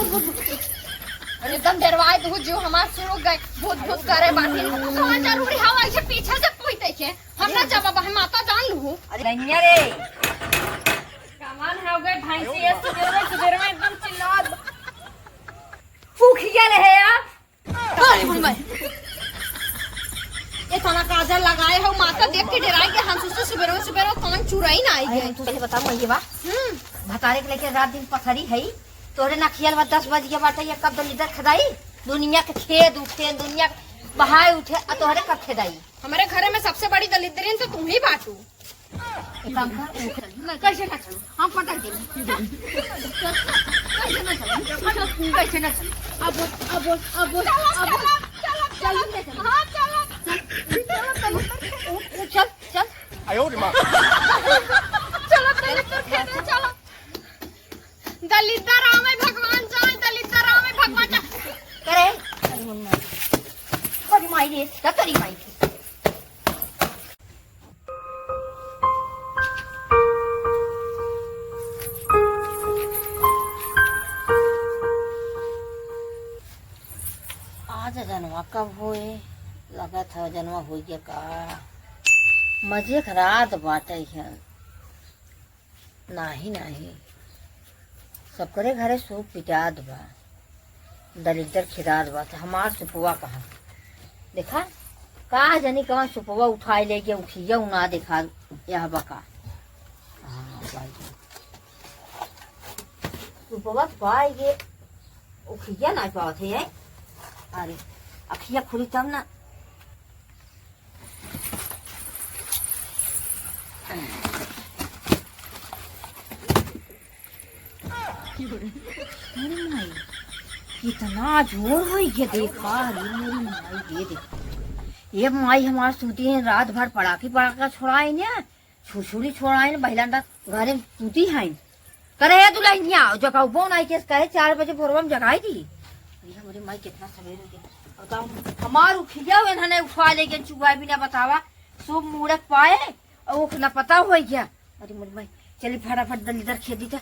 अरे एकदम डरवाए दो जो हमार सुन गए भूत भूत करे बाकी तो जरूरी हवा ऐसे पीछे से पूछते के हमरा जवाब है माता जान लू। अरे नैया रे कमान हो गए भैंसी ये सुबह में एकदम चिल्लात फूखिया रहे आप। अरे भाई ये थाना काजल लगाए हो माता देख के डराई के हम सोचते सुबह कौन चुराई ना आई है। तू पहले बता मैं बा भतारे के लेके रात दिन पथरी है तोरे ना खियाल 10 बज के बाटे ये कब दलिदर खदाई दुनिया के खेद उठे दुनिया बहाए उठे आ तोहरे कब खेदाई। हमारे घर में सबसे बड़ी दलिदरीन तो तुम ही बाटू। काम कर कैसे ना चलूं हम पटक दे कैसे ना चलूं अब चल हां चल चल आयो रे मां चलो दलिदर खेदे चलो दलिदर राम भगवान जाए दलिदर राम भगवान जा करे करी माई रे करी माई आज जनवा कब होए लगा था जनवा हो गया का मजे रात बाटे है नाही सब करे घरे सूप पिटाद बा दलिदर खिदाद बा तो हमार सुपवा कहा देखा का जानी कहाँ सुपवा उठाए लेके उठिया ना देखा यह बका सुपवा पाए गे उठिया ना पावत है। अरे अखिया खुली तब ना इतना जोर हो गया देखा मेरी माई ये देखा ये माई हमार सूती है रात भर पड़ाका छोड़ाए ना छुछुड़ी छोड़ाए ना बहला घरे में सूती है करे दुल्हनिया जगह बोन आई के कहे 4 बजे भोरवा में जगाई थी। मेरी माई कितना सवेरे और हमार उठिया हुए ना उठवा ले गए चुगा भी ना बतावा सब मुड़क पाए और ना पता हुआ क्या। अरे मेरी माई चली फटाफट दलिदर खेती था।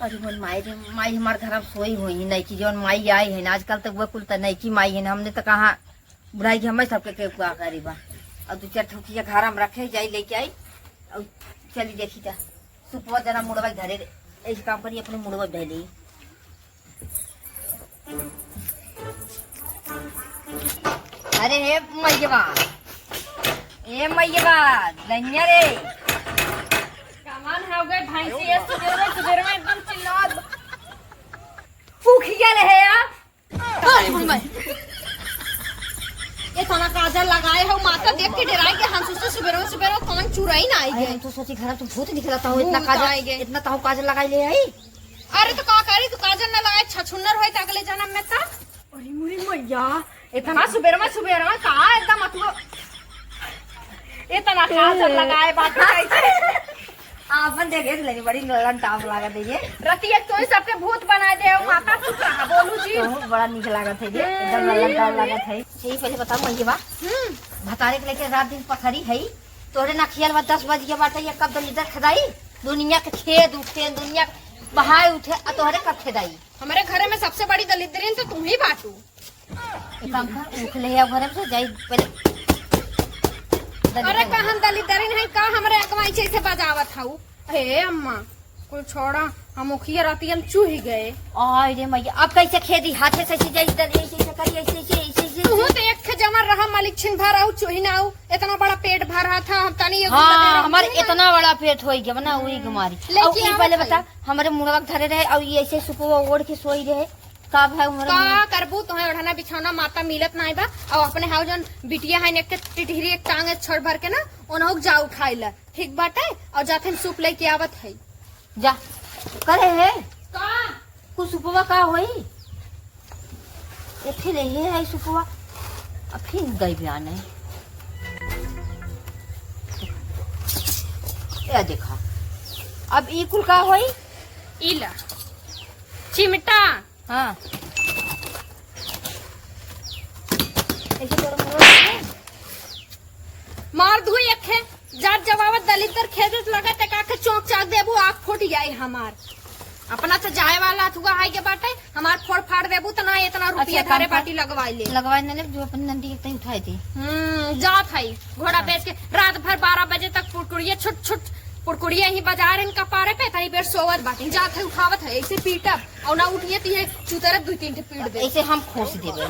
अरे मन माई हमारे घर सोई हुई नहीं की जौन माई आई है ना आजकल तक वह कुल नहीं की माई है ना हमने तो कहा बुराई हमें सबके करी बा और 2-4 ठोकिया घर में रखे जाई लेके आई और चली देखी था सुपवा जरा मुड़वा धरे ऐसे काम करी अपने मुड़वा धे ली। अरे हे मैया नैया रे कमान हो गए भैंसी ये सुबह में एकदम चिल्लात फूखिया रहे आप। अरे भाई ये थाना काजल लगाए हो माता देख के डराई के हम सोचते सुबह कौन चुराई ना आई है। तो सोची घर तुम भूत निकला था इतना काजल इतना ताऊ काजल लगाई ले आई। अरे तो का करी तू काजल ना लगाए छछुन्नर होए त अगले जन्म में ता। अरे मुरी मैया इतना सुबह में का एकदम अतुरो इतना काजल लगाए बात कैसे आपन देखे लेनी बड़ी नलन टाप लागत है ये रतिया तो सबके भूत बना दे माता तू कहां बोलू जी बहुत बड़ा निक लागत है ये एकदम नलन टाप लागत है। सही पहले बताओ मैं बा भतारे के लेके रात दिन पथरी है तोरे ना खियाल 10 बज के बाटे ये कब दलिदर खदाई दुनिया के खेद उठे दुनिया बहाए उठे आ तोहरे कब खेदाई। हमारे घर में सबसे बड़ी दलिदरीन तो तुम ही बाटू। काम कर उठ ले घर में से जाई पहले। अरे कहन दलिदरीन है का हमरे अगवाई से बजावत हूं। हे अम्मा कुल छोड़ा हम मुखिया राती हम चूही गए। आय रे मैया अब कैसे खेती हाथे से जाई ऐसे करी ऐसे तू तो एक जमा रहा मालिक छिन भर आऊ चूही ना आऊ इतना बड़ा पेट भर रहा था हम तनी हां हमारे इतना बड़ा पेट होई गया ना वही गुमारी। और ये पहले बता हमारे मुड़वा धरे रहे और ये ऐसे सुपवा ओढ़ के सोई रहे का भाई उमर का करबू तो है ओढ़ना बिछौना माता मिलत नहीं बा और अपने हाउ जन बिटिया है एक टिटहिरी एक टांग छोड़ भर के ना ओनहु जा उठाइला ठीक बाटे और जाथे सूप लेके आवत है जा करे है का कुछ सुपवा का होई ये फिर ये है सुपवा अब फिर गई बयान है ये देखा अब ई कुल का होई इला चिमटा हाँ मार धुई अखे जाट जवाबत दलितर खेदत लगा ते का के चौक चाक देबू आंख फूट जाए हमार अपना तो जाए वाला हुआ है के बाटे हमार फोड़ फाड़ देबू तो ना इतना रुपया अच्छा, थारे काम बाटी लगवाई ले लगवाए न ले जो अपन नंदी के उठाए थे। जात है घोड़ा बेच के रात भर 12 बजे तक पुरकुड़िया छुट छुट पुरकुड़िया ही बाजार इनका पारे पे तनी बेर सोवत बाटी जात है उठावत है ऐसे पीटब और ना उठिए तो ये चुतरत 2-3 ठे पीट दे ऐसे हम खोस देबे।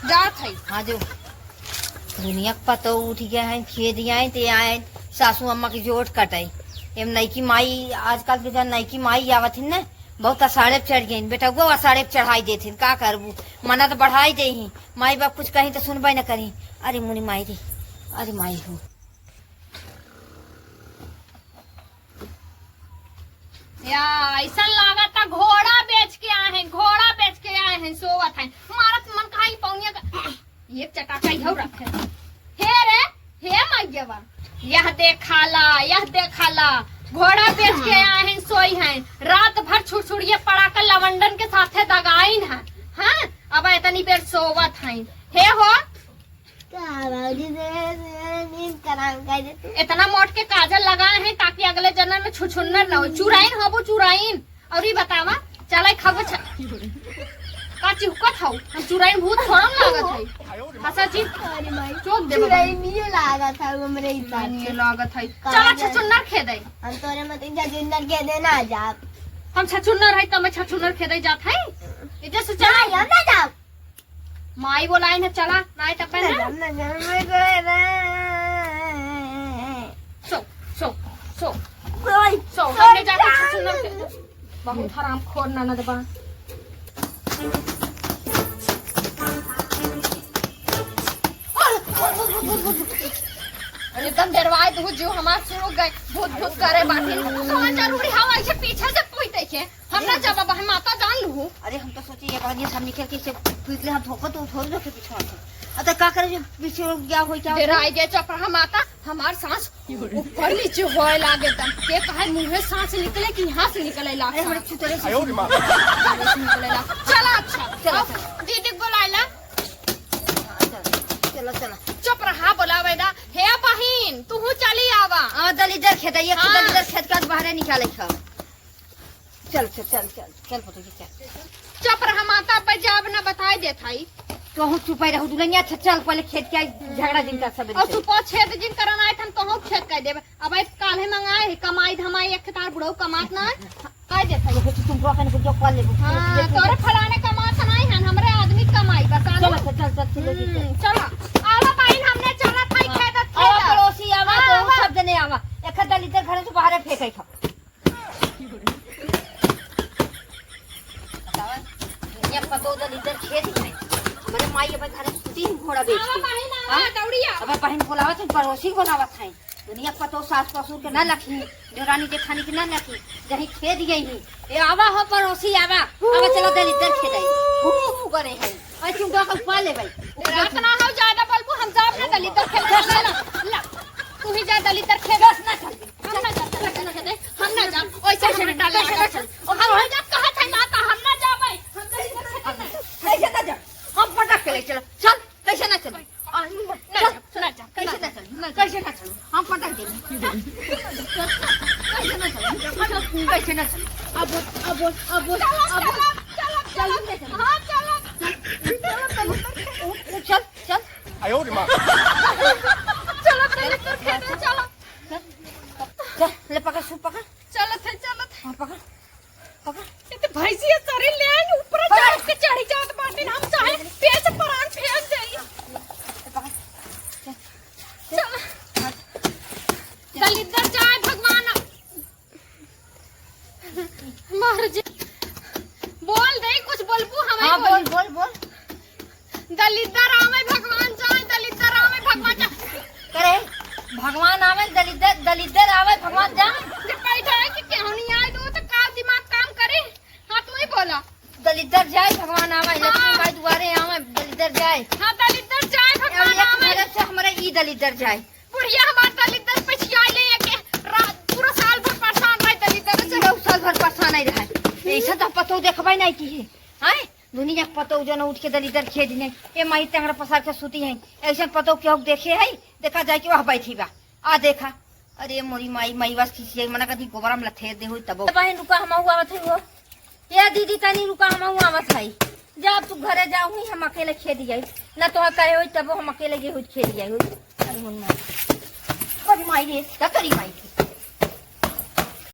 जात है हाँ जो दुनिया का पतो उठ गया है खेद आए ते आए सासू अम्मा की जोट कटाई एम नईकी माई आजकल के जन नईकी माई आवत हिन न बहुत असाड़े चढ़ गई बेटा वो असाड़े चढ़ाई देथिन का करबू मना तो बढ़ाई दे ही माई बाप कुछ कहीं तो सुनबे न करी। अरे मुनी माई रे अरे माई हो या ऐसा लागत घोड़ा बेच के आए हैं घोड़ा बेच के आए हैं सोवत है मारत मन कहा पौनिया का एक चटाका इधर रखे हे रे हे मैयवा यह देखाला घोड़ा बेच के आए हैं सोई हैं रात भर छुड़छुड़िए पड़ा कर लवंडन के साथे दगाइन है हाँ अब इतनी बेर सोवत हैं हे हो इतना मोट के काजल लगाए हैं ताकि अगले जन्म में छुछुन्नर न हो चुराइन हबो चुराइन और ही बतावा चले खाबो का चिहुकत हौ हम चुराइन भूत थोड़ा लागत है हसा जी चोक दे चुराइनियो लागत है हमरे हिसाब ये लागत है चला छुछुन्नर खेदै हम तोरे मत छछुन्नर के देना जा हम छछुन्नर है तो मैं छछुन्नर खेदै जात है इधर से चला हम ना जा माई बोलाई न चला नाय त पहले हम ना घर में गए ना सो सो सो कोई सो हमने जाके छछुन्नर खेदै बहुत हराम खोर ननद बा एकदम डरवाए तो जो हमार सुनो गए भूत भूत करे बाटे समझ जरूरी हवा ऐसे पीछे से पूछते के हमरा जब हम माता जान लू अरे हम तो सोचे ये बात ये सामने निकल के पीछे हम धोखा तो छोड़ दो के पीछे अतः का करे जो पीछे क्या हो क्या डराई गए चपरा माता हमार सांस ऊपर नीचे होए लागे तन के कहे मुंह में सांस निकले कि यहां से निकले ला अरे हमारे छुतरे से निकले ला चला अच्छा चलो, चलो दीदी बुलाइला चलो चलो चुप रहा बोलावे दा हे बहिन तू चली आवा आ दलिदर खेत ये हाँ। दलिदर खेत का बाहर निकाले खा चल चल चल चल चल पुत्र जी चल चुप रहा माता बजाब न बताई देत हई तो हम चुपाई रहू दुनिया चल पहले खेत के झगड़ा दिन का सब और तू छेद जिन करन आए हम तो खेत कह देबे अब आई काल्हे मंगाए कमाई धमाई एक तार बुढ़ऊ कमात ना कह देत हई तुमको अपन को जो कॉल ले हां तोरे फलाने कमात नहीं है हमरे आदमी कमाई बता चल चल चल चल चला आवा बहिन हमने चला थाई खेत आवा पड़ोसी आवा तो सब जने आवा एक दलिदर घर से बाहर फेंकै खा बतावा ये पतो दलिदर खेत है हमारे माई अब घर तीन घोड़ा बेच आवा बहिन आवा दौड़िया अब बहन बोलावत है पड़ोसी बोलावत है दुनिया पतो सास ससुर के न लखी देवरानी जेठानी के न लखी जही खेद गई ही ए आवा हो पड़ोसी आवा अब चलो दलिदर खेदाई हु करे है आई तुम का पा ले भाई रात ना हो ज्यादा बलबू हम जा अपने दलितर खेत ला तू ही जा दलितर खेत बस ना चल हम ना जा हम ना जा ओइसे से डाले और हम जा कहा था माता हम ना जा भाई हम दलितर खेत कैसे ना जा हम पटक के ले चलो चल कैसे ना चल ना जा कैसे ना चल कैसे ना चल हम पटक दे कैसे ना चल कैसे ना चल अब चलो हां चलो चल चल 哎呦我的妈！ चलो दलितर खेत चलो चल ले पकड़ सूप पकड़ चलो थे हाँ पकड़ पकड़ ये तो भैंसिया सारी ले आई ऊपर चढ़ के चढ़ी जात बाटे हम चाहे पेट प्राण फेंक देई पकड़ चलो दलितर जाए भगवान मार जी बोल दे कुछ बोलबू हमें हाँ बोल बोल बोल दलितर आवे भगवान जाए दलितर आवे भगवान जाए करे भगवान आवे दलिदर दलिदर आवे भगवान जा जब बैठा है कि क्यों नहीं आए तो का दिमाग काम करे हाँ तू ही बोला दलिदर जाए भगवान आवे लक्ष्मी माई दुआरे आवे दलिदर जाए हाँ दलितर जाए भगवान आवे मेरे से हमारे ई दलिदर जाए बुढ़िया हमार दलितर पछिया ले के पूरा साल भर परेशान रहे दलितर से पूरा साल भर परेशान नहीं रहा ऐसा तो पतो देखबाई नहीं की है हैं दुनिया के पतो जन उठ के दलिदर खेद नहीं ए माई तेहरा पसार के सूती है ऐसा पतो के देखे है देखा जाए कि वह बैठी बा आ देखा अरे मोरी माई माई बस खिसिए मना कथी गोबरा में लथे दे होई तब बहन रुका हम आवत है वो ये दीदी तनी रुका हम आवत है जब तू घरे जाऊ ही हम अकेले खेत जाई ना तो कहे होई तब हम अकेले गे होई खेत जाई अरे मोरी माई रे का करी माई